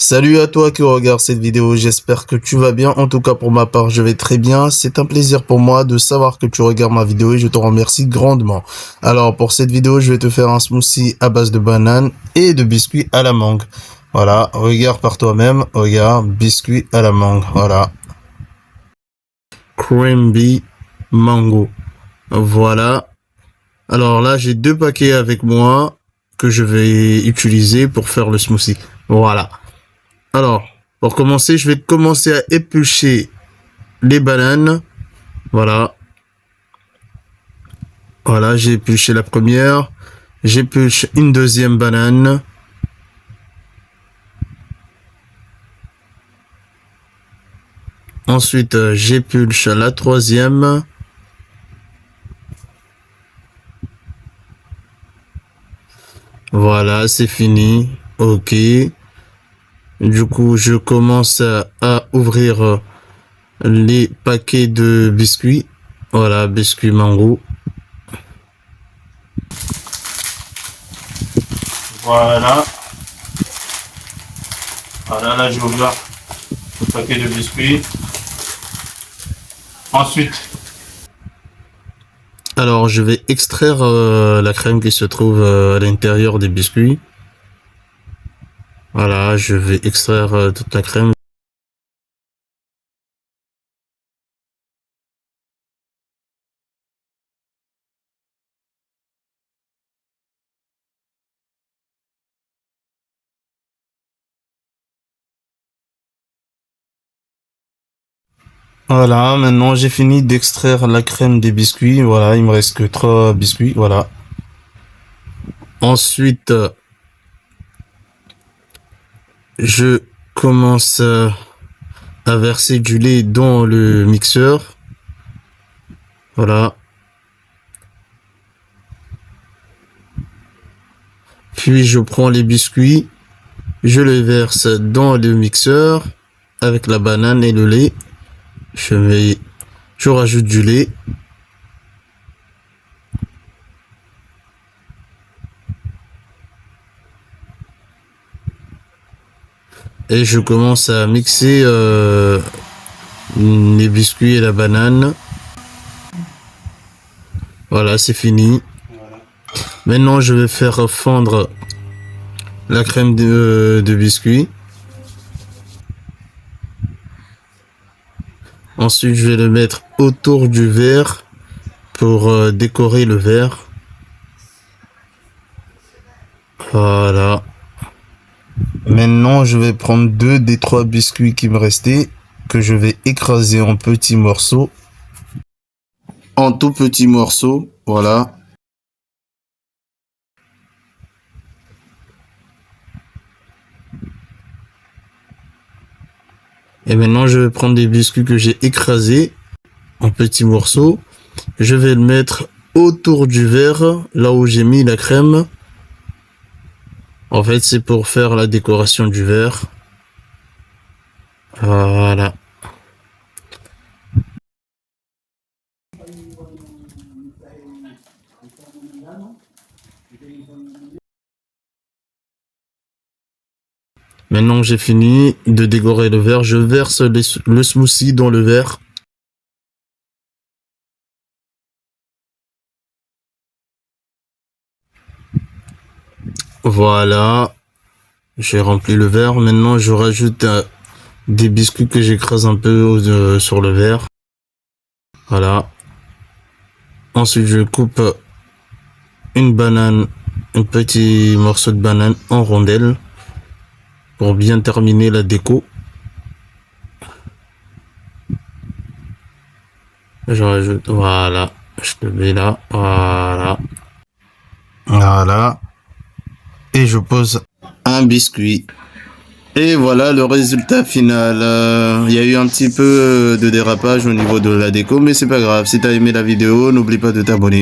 Salut à toi qui regarde cette vidéo, j'espère que tu vas bien. En tout cas pour ma part, je vais très bien. C'est un plaisir pour moi de savoir que tu regardes ma vidéo et je te remercie grandement. Alors pour cette vidéo, je vais te faire un smoothie à base de banane et de biscuits à la mangue. Voilà, regarde par toi-même, regarde, biscuits à la mangue, voilà. Cranberry mango, voilà. Alors là, j'ai 2 paquets avec moi que je vais utiliser pour faire le smoothie. Voilà. Alors, pour commencer, je vais commencer à éplucher les bananes. Voilà. Voilà, j'ai épluché la première. J'épluche une deuxième banane. Ensuite, j'épluche la troisième. Voilà, c'est fini. Ok. Du coup, je commence à ouvrir les paquets de biscuits. Voilà, biscuits mango. Voilà. Voilà, là, j'ai ouvert le paquet de biscuits. Ensuite, alors je vais extraire la crème qui se trouve à l'intérieur des biscuits. Voilà, je vais extraire toute la crème. Voilà, maintenant j'ai fini d'extraire la crème des biscuits. Voilà, il me reste que 3 biscuits. Voilà. Ensuite, je commence à verser du lait dans le mixeur. Voilà. Puis je prends les biscuits, je les verse dans le mixeur avec la banane et le lait. Je rajoute du lait. Et je commence à mixer les biscuits et la banane. Voilà, c'est fini. Maintenant, je vais faire fondre la crème de biscuits. Ensuite, je vais le mettre autour du verre pour décorer le verre. Voilà. Maintenant, je vais prendre 2 des 3 biscuits qui me restaient, que je vais écraser en petits morceaux. En tout petits morceaux, voilà. Et maintenant, je vais prendre des biscuits que j'ai écrasés en petits morceaux. Je vais le mettre autour du verre, là où j'ai mis la crème. En fait, c'est pour faire la décoration du verre. Voilà. Maintenant que j'ai fini de décorer le verre, je verse le smoothie dans le verre. Voilà. J'ai rempli le verre. Maintenant, je rajoute des biscuits que j'écrase un peu sur le verre. Voilà. Ensuite, je coupe une banane, un petit morceau de banane en rondelles pour bien terminer la déco. Je rajoute, voilà, je le mets là, voilà. Voilà. Et je pose un biscuit. Et voilà le résultat final. Il y a eu un petit peu de dérapage au niveau de la déco, mais c'est pas grave. Si t'as aimé la vidéo, n'oublie pas de t'abonner.